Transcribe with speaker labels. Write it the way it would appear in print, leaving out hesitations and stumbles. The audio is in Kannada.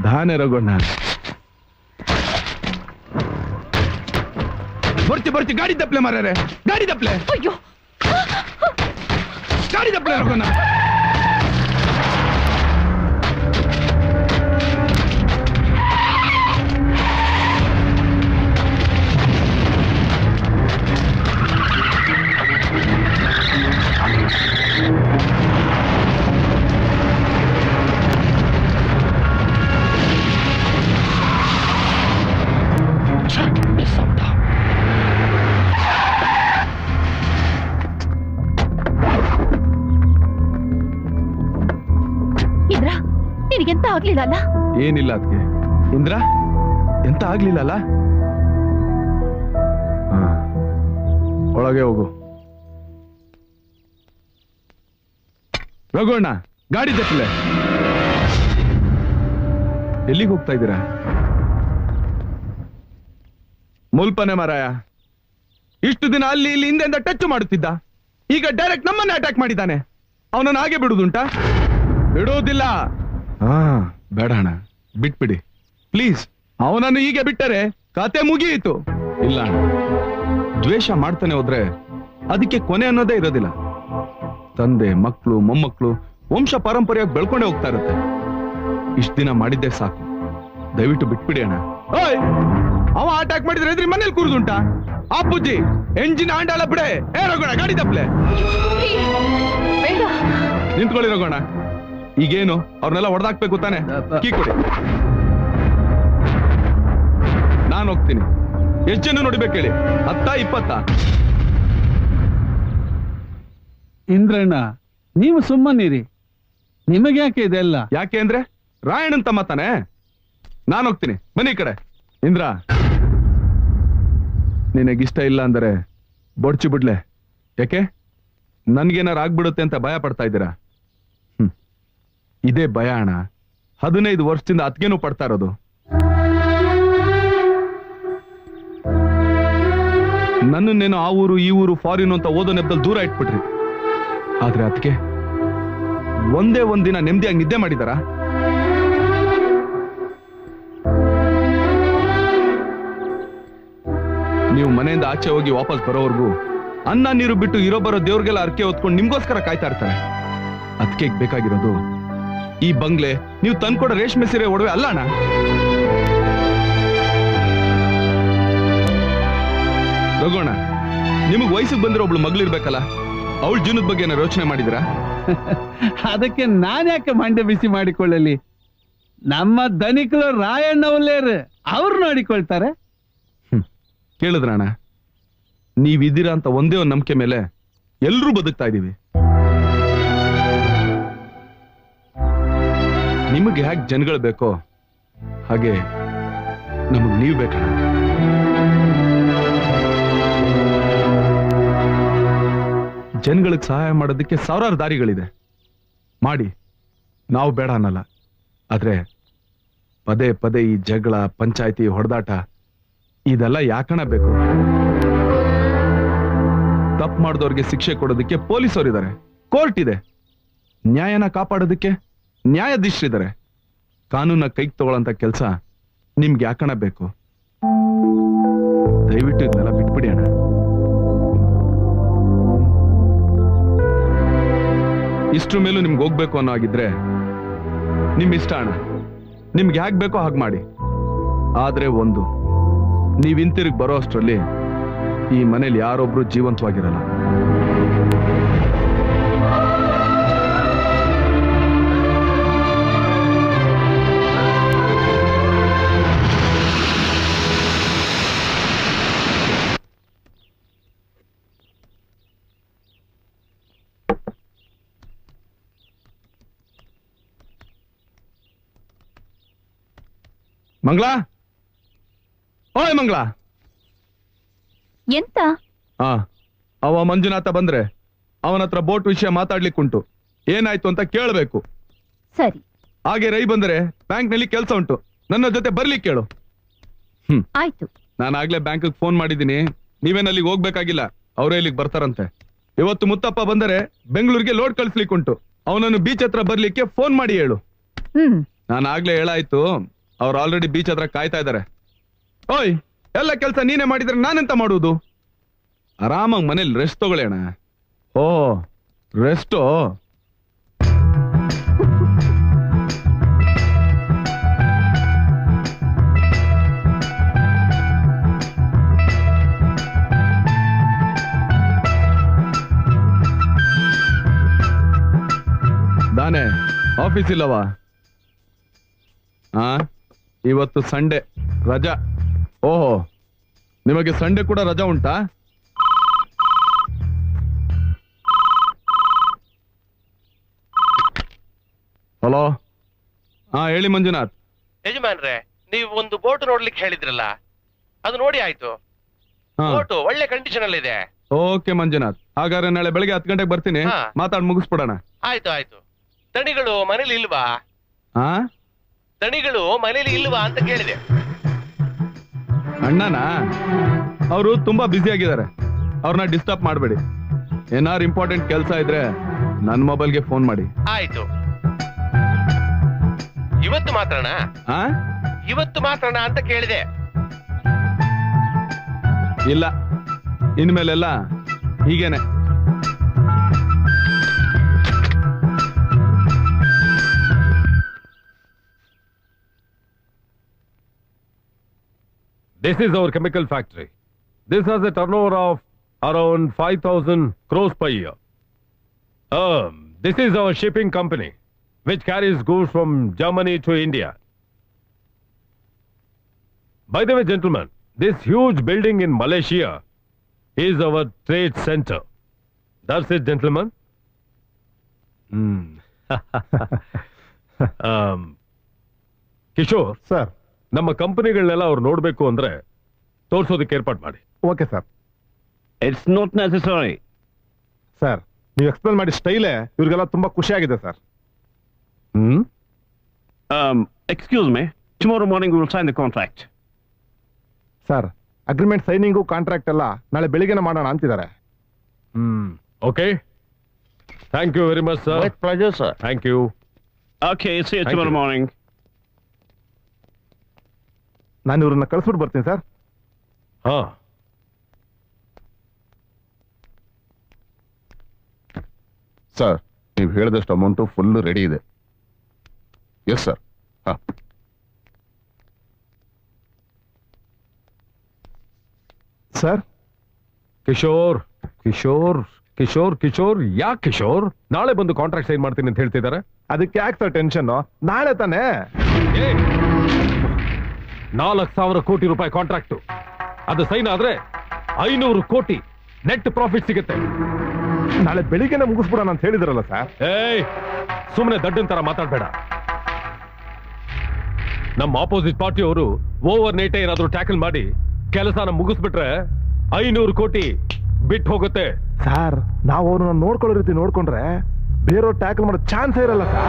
Speaker 1: ಧಾನೆ ರಘೋಣ ಬರ್ತಿ ಗಾಡಿ ದಪ್ಲೆ ಮಾರ್ಯಾರೆ ಗಾಡಿ ದಪ್ಲೆ
Speaker 2: ಅಯ್ಯೋ
Speaker 1: ಗಾಡಿ ದಪ್ಲೆ ರಘೋಣ
Speaker 2: ನಿನಗೆಂತ ಆಗ್ಲಿಲ್ಲ ಅಲ್ಲ?
Speaker 1: ಏನಿಲ್ಲ ಅದಕ್ಕೆ ಇಂದ್ರ ಎಂತ ಆಗ್ಲಿಲ್ಲ ಅಲ್ಲ? ಒಳಗೆ ಹೋಗು ರಘುವಣ್ಣ. ಗಾಡಿ ತಪ್ಪಲೆ ಎಲ್ಲಿಗೆ ಹೋಗ್ತಾ ಇದ್ದೀರಾ? ಮುಲ್ಪನೆ ಮಾರಾಯ, ಇಷ್ಟು ದಿನ ಅಲ್ಲಿ ಇಲ್ಲಿ ಹಿಂದೆಂದ ಟಚ್ ಮಾಡುತ್ತಿದ್ದ, ಈಗ ಡೈರೆಕ್ಟ್ ನಮ್ಮನ್ನೇ ಅಟ್ಯಾಕ್ ಮಾಡಿದ್ದಾನೆ. ಅವನನ್ನು ಹಾಗೆ ಬಿಡುವುದುಂಟಾ? ಬಿಡುವುದಿಲ್ಲ. ಬೇಡ ಅಣ್ಣ, ಬಿಟ್ಬಿಡಿ ಪ್ಲೀಸ್. ಅವನನ್ನು ಹೀಗೆ ಬಿಟ್ಟರೆ ಕತೆ ಮುಗಿಯಿತು. ಇಲ್ಲ ಅಣ್ಣ, ದ್ವೇಷ ಮಾಡ್ತಾನೆ ಹೋದ್ರೆ ಅದಕ್ಕೆ ಕೊನೆ ಅನ್ನೋದೇ ಇರೋದಿಲ್ಲ. ತಂದೆ ಮಕ್ಕಳು ಮೊಮ್ಮಕ್ಕಳು ವಂಶ ಪಾರಂಪರ್ಯವಾಗಿ ಬೆಳ್ಕೊಂಡೇ ಹೋಗ್ತಾ ಇರುತ್ತೆ. ಇಷ್ಟ ದಿನ ಮಾಡಿದ್ದೆ ಸಾಕು, ದಯವಿಟ್ಟು ಬಿಟ್ಬಿಡಿ ಅಣ್ಣ. ಅವ ಅಟ್ಯಾಕ್ ಮಾಡಿದ್ರೆ ಇದ್ರಿ ಮನೇಲಿ ಕೂರುದುಂಟಾ? ಅಪ್ಪುಜ್ಜಿ ಎಂಜಿನ್ ಆಂಡಾಳ ಬಿಡೆ. ಏ ರಘೋಣ, ಗಾಡಿ ತಪ್ಪಲೆ. ನಿಂತ್ಕೊಳ್ಳಿ ರಘೋಣ. ಈಗೇನು ಅವ್ರನ್ನೆಲ್ಲ ಹೊಡೆದಾಕ್ಬೇಕು ತಾನೆ? ಕೀ ಕೊಡಿ, ನಾನು ಹೋಗ್ತೀನಿ. ಎಷ್ಟು ಜನ ನೋಡಿಬೇಕು ಹೇಳಿ? 10 20?
Speaker 3: ಇಂದ್ರಣ್ಣ, ನೀವು ಸುಮ್ಮನಿರಿ, ನಿಮಗೆ ಯಾಕೆ ಇದೆಲ್ಲ?
Speaker 1: ಯಾಕೆ ಅಂದ್ರೆ ರಾಯಣ್ಣನ್ ತಮ್ಮ ತಾನೆ. ನಾನು ಹೋಗ್ತೀನಿ, ಬನ್ನಿ ಈ ಕಡೆ. ಇಂದ್ರ, ನಿನಗಿಷ್ಟ ಇಲ್ಲ ಅಂದರೆ ಬೊಡ್ಚಿ ಬಿಡ್ಲೆ. ಯಾಕೆ? ನನ್ಗೇನಾರು ಆಗ್ಬಿಡುತ್ತೆ ಅಂತ ಭಯ ಪಡ್ತಾ ಇದ್ದೀರಾ? ಇದೇ ಭಯ ಅಣ್ಣ 15 ವರ್ಷದಿಂದ ಅತ್ಗೇನು ಪಡ್ತಾ ಇರೋದು. ನನ್ನನ್ನೇನೋ ಆ ಊರು ಈ ಊರು ಫಾರಿನ್ ಅಂತ ಓದೋ ನೆಪದಲ್ಲಿ ದೂರ ಇಟ್ಬಿಟ್ರಿ. ಆದ್ರೆ ಅದಕ್ಕೆ ಒಂದೇ ಒಂದಿನ ನೆಮ್ಮದಿಯಾಗಿ ನಿದ್ದೆ ಮಾಡಿದಾರ? ನೀವು ಮನೆಯಿಂದ ಆಚೆ ಹೋಗಿ ವಾಪಸ್ ಬರೋವರೆಗೂ ಅನ್ನ ನೀರು ಬಿಟ್ಟು ಇರೋ ಬರೋ ದೇವ್ರಿಗೆಲ್ಲ ಅರ್ಕೆ ಹೊತ್ಕೊಂಡು ನಿಮ್ಗೋಸ್ಕರ ಕಾಯ್ತಾ ಇರ್ತಾರೆ. ಅದಕ್ಕೆ ಬೇಕಾಗಿರೋದು ಈ ಬಂಗ್ಲೆ, ನೀವು ತಂದ್ಕೊಡೋ ರೇಷ್ಮೆ ಸೀರೆ ಒಡವೆ ಅಲ್ಲ ಅಣ್ಣ. ರಘೋಣ, ನಿಮಗ್ ವಯಸ್ಸಿಗೆ ಬಂದಿರೋ ಒಬ್ಳು ಮಗಳಿರ್ಬೇಕಲ್ಲ, ಅವಳ ಜೀವನದ ಬಗ್ಗೆ ಏನಾರು ಯೋಚನೆ ಮಾಡಿದಿರಾ?
Speaker 3: ಅದಕ್ಕೆ ನಾನ್ಯಾಕೆ ಮಂಡೆ ಬಿಸಿ ಮಾಡಿಕೊಳ್ಳಲಿ? ನಮ್ಮ ಧನಿಕರು ರಾಯಣ್ಣ ಒಳ್ಳೆಯರು, ಅವ್ರು ನೋಡಿಕೊಳ್ತಾರೆ.
Speaker 1: ಕೇಳಿದ್ರಣ್ಣ, ನೀವಿದ್ದೀರಾ ಅಂತ ಒಂದೇ ಒಂದು ನಂಬಿಕೆ ಮೇಲೆ ಎಲ್ರೂ ಬದುಕ್ತಾ ಇದೀವಿ. ನಿಮಗೆ ಹೇಗೆ ಜನಗಳು ಬೇಕೋ ಹಾಗೆ ನಮಗ್ ನೀವು ಬೇಕಣ್ಣ. ಜನಗಳಿಗೆ ಸಹಾಯ ಮಾಡೋದಕ್ಕೆ ಸಾವಿರಾರು ದಾರಿಗಳಿದೆ, ಮಾಡಿ. ನಾವು ಬೇಡ ಅನ್ನಲ್ಲ. ಆದ್ರೆ ಪದೇ ಪದೇ ಈ ಜಗಳ, ಪಂಚಾಯಿತಿ, ಹೊಡೆದಾಟ ಇದೆಲ್ಲ ಯಾಕಣ ಬೇಕು? ತಪ್ಪು ಮಾಡಿದವ್ರಿಗೆ ಶಿಕ್ಷೆ ಕೊಡೋದಕ್ಕೆ ಪೊಲೀಸರಿದ್ದಾರೆ, ಕೋರ್ಟ್ ಇದೆ. ನ್ಯಾಯನ ಕಾಪಾಡೋದಕ್ಕೆ ನ್ಯಾಯಾಧೀಶರಿದ್ದಾರೆ. ಕಾನೂನ ಕೈಗೆ ತಗೊಳ್ಳೋಂತ ಕೆಲಸ ನಿಮ್ಗೆ ಯಾಕಣ ಬೇಕು? ದಯವಿಟ್ಟು ಇದನ್ನೆಲ್ಲ ಬಿಟ್ಬಿಡಿ ಅಣ್ಣ. ಇಷ್ಟ್ರ ಮೇಲೂ ನಿಮ್ಗೆ ಹೋಗ್ಬೇಕು ಅನ್ನೋ ಆಗಿದ್ರೆ ನಿಮ್ ಇಷ್ಟ ಅಣ್ಣ, ನಿಮ್ಗೆ ಹೇಗ್ ಬೇಕೋ ಹಾಗೆ ಮಾಡಿ. ಆದ್ರೆ ಒಂದು, ನೀವ್ ಹಿಂತಿರುಗಿ ಬರೋ ಅಷ್ಟರಲ್ಲಿ ಈ ಮನೇಲಿ ಯಾರೊಬ್ರು ಜೀವಂತವಾಗಿರಲ್ಲ. ಮಂಗಳಾ, ಓಯ್ ಮಂಗಳಾ.
Speaker 2: ಎಂತ?
Speaker 1: ಅವ ಮಂಜುನಾಥ ಬಂದ್ರೆ ಅವನ ಹತ್ರ ಬೋಟ್ ವಿಷಯ ಮಾತಾಡ್ಲಿಕ್ಕುಂಟು. ಏನಾಯ್ತು ಅಂತ ಕೇಳಬೇಕು.
Speaker 2: ಸರಿ.
Speaker 1: ಹಾಗೆ ರೈ ಬಂದರೆ ಬ್ಯಾಂಕ್ ನಲ್ಲಿ ಕೆಲಸ ಉಂಟು, ನನ್ನ ಜೊತೆ ಬರ್ಲಿಕ್ಕೆ ಕೇಳು.
Speaker 2: ಆಯ್ತು.
Speaker 1: ನಾನು ಆಗ್ಲೇ ಬ್ಯಾಂಕ್ ಫೋನ್ ಮಾಡಿದ್ದೀನಿ, ನೀವೇನಲ್ಲಿಗೆ ಹೋಗ್ಬೇಕಾಗಿಲ್ಲ, ಅವರೇ ಇಲ್ಲಿಗೆ ಬರ್ತಾರಂತೆ. ಇವತ್ತು ಮುತ್ತಪ್ಪ ಬಂದರೆ ಬೆಂಗಳೂರಿಗೆ ಲೋಡ್ ಕಳಿಸ್ಲಿಕ್ಕುಂಟು, ಅವನನ್ನು ಬೀಚ್ ಹತ್ರ ಬರ್ಲಿಕ್ಕೆ ಫೋನ್ ಮಾಡಿ ಹೇಳು. ನಾನು ಆಗ್ಲೇ ಹೇಳಾಯ್ತು, ಅವ್ರು ಆಲ್ರೆಡಿ ಬೀಚ್ ಹತ್ರ ಕಾಯ್ತಾ ಇದ್ದಾರೆ. ಓಯ್, ಎಲ್ಲ ಕೆಲಸ ನೀನೇ ಮಾಡಿದ್ರೆ ನಾನೆಂತ ಮಾಡುವುದು? ಆರಾಮಾಗಿ ಮನೇಲಿ ರೆಸ್ಟ್ ತಗೊಳ್ಳೋಣ. ಓ, ರೆಸ್ಟು? ದಾನೆ, ಆಫೀಸ್ ಇಲ್ಲವಾ? ಇವತ್ತು ಸಂಡೇ ರಜಾ. ಓಹೋ, ನಿಮಗೆ ಸಂಡೇ ಕೂಡ ರಜಾ ಉಂಟಾ? ಹಲೋ, ಹೇಳಿ ಮಂಜುನಾಥ್.
Speaker 4: ಯಜಮಾನ್ರೆ, ನೀವು ಒಂದು ಬೋಟ್ ನೋಡ್ಲಿಕ್ಕೆ ಹೇಳಿದ್ರಲ್ಲ, ಅದು ನೋಡಿ ಆಯ್ತು. ಬೋಟ್ ಒಳ್ಳೆ ಕಂಡೀಷನ್ ಅಲ್ಲಿ ಇದೆ.
Speaker 1: ಓಕೆ ಮಂಜುನಾಥ್, ಹಾಗಾದ್ರೆ ನಾಳೆ ಬೆಳಗ್ಗೆ 10 ಗಂಟೆಗೆ ಬರ್ತೀನಿ. ಮಾತಾಡಿ ಮುಗಿಸ್ಬಿಡೋಣ.
Speaker 4: ಆಯ್ತು ಆಯ್ತು. ದಣಿಗಳು ಮನೇಲಿ ಇಲ್ವಾ? ದಣಿಗಳು ಮನೇಲಿ ಇಲ್ವಾ ಅಂತ ಕೇಳಿದೆ.
Speaker 1: ಅಣ್ಣನಾ? ಅವರು ತುಂಬಾ ಬ್ಯುಸಿ ಆಗಿದ್ದಾರೆ, ಅವ್ರನ್ನ ಡಿಸ್ಟರ್ಬ್ ಮಾಡಬೇಡಿ. ಏನಾರು ಇಂಪಾರ್ಟೆಂಟ್ ಕೆಲಸ ಇದ್ರೆ ನನ್ನ ಮೊಬೈಲ್ಗೆ ಫೋನ್ ಮಾಡಿ.
Speaker 4: ಆಯ್ತು. ಇವತ್ತು ಮಾತ್ರನಾ? ಇವತ್ತು ಮಾತ್ರನಾ ಅಂತ ಕೇಳಿದೆ.
Speaker 1: ಇಲ್ಲ, ಇನ್ಮೇಲೆಲ್ಲ ಹೀಗೇನೆ.
Speaker 5: This is our chemical factory. This has a turnover of around 5,000 crores per year. This is our shipping company, which carries goods from Germany to India. By the way, gentlemen, this huge building in Malaysia is our trade center. That's it, gentlemen. Kishore
Speaker 6: sir,
Speaker 5: ನಮ್ಮ ಕಂಪನಿಗಳನ್ನೆಲ್ಲ ಅವ್ರು ನೋಡ್ಬೇಕು ಅಂದ್ರೆ ತೋರ್ಸೋದಕ್ಕೆ ಏರ್ಪಾಟ್ ಮಾಡಿ.
Speaker 6: Okay sir.
Speaker 7: It's not necessary.
Speaker 6: Sir, ನೀವು ಎಕ್ಸ್ಪ್ಲೇನ್ ಮಾಡಿ ಸ್ಟೈಲೇ ಇವ್ರಿಗೆಲ್ಲ ತುಂಬಾ ಖುಷಿಯಾಗಿದೆ sir.
Speaker 7: Excuse me, tomorrow morning will sign the contract.
Speaker 6: Sir, agreement signing contract ಎಲ್ಲ ನಾಳೆ ಬೆಳಿಗ್ಗೆನೇ ಮಾಡೋಣ ಅಂತಿದ್ದಾರೆ.
Speaker 5: Okay, thank you very much sir.
Speaker 7: With pleasure sir.
Speaker 5: Thank you.
Speaker 7: Okay, see you tomorrow morning.
Speaker 6: ನಾನು ಇವ್ರನ್ನ ಕಳಿಸ್ಬಿಟ್ಟು ಬರ್ತೀನಿ ಸರ್.
Speaker 8: ಸರ್, ನೀವು ಹೇಳಿದಷ್ಟು ಅಮೌಂಟು ಫುಲ್ ರೆಡಿ ಇದೆ. Yes sir.
Speaker 6: Sir,
Speaker 5: Kishore Kishore Kishore Kishore ಯಾಕೆ ಕಿಶೋರ್ ನಾಳೆ ಬಂದು ಕಾಂಟ್ರಾಕ್ಟ್ ಸೈನ್ ಮಾಡ್ತೀನಿ ಅಂತ ಹೇಳ್ತಿದ್ದಾರೆ?
Speaker 6: ಅದಕ್ಕೆ ಯಾಕೆ ಸರ್ ಟೆನ್ಷನ್? ನಾಳೆ ತಾನೇ.
Speaker 5: 4,000 ಕೋಟಿ ರೂಪಾಯಿ ಕಾಂಟ್ರಾಕ್ಟ್. ಅದು ಸೈನ್ ಆದ್ರೆ 500 ಕೋಟಿ ನೆಟ್ ಪ್ರಾಫಿಟ್ ಸಿಗುತ್ತೆ.
Speaker 6: ನಾಳೆ ಬೆಳಿಗ್ಗೆನೆ ಮುಗಿಸ್ಬಿಡೋಣ ಅಂತ ಹೇಳಿದ್ರಲ್ಲ ಸರ್.
Speaker 5: ಸುಮ್ಮನೆ ದಡ್ಡನ್ ತರ ಮಾತಾಡ್ಬೇಡ. ನಮ್ಮ ಆಪೋಸಿಟ್ ಪಾರ್ಟಿಯವರು ಓವರ್ ನೈಟ್ ಏನಾದ್ರೂ ಟ್ಯಾಕಲ್ ಮಾಡಿ ಕೆಲಸನ ಮುಗಿಸ್ಬಿಟ್ರೆ 500 ಕೋಟಿ ಬಿಟ್ಟು ಹೋಗುತ್ತೆ.
Speaker 6: ಸರ್, ನಾವು ಅವ್ರನ್ನ ನೋಡ್ಕೊಳ್ಳೋ ರೀತಿ ನೋಡ್ಕೊಂಡ್ರೆ ಬೇರೆಯವ್ರು ಟ್ಯಾಕಲ್ ಮಾಡೋ ಚಾನ್ಸೇ ಇರಲ್ಲ ಸರ್.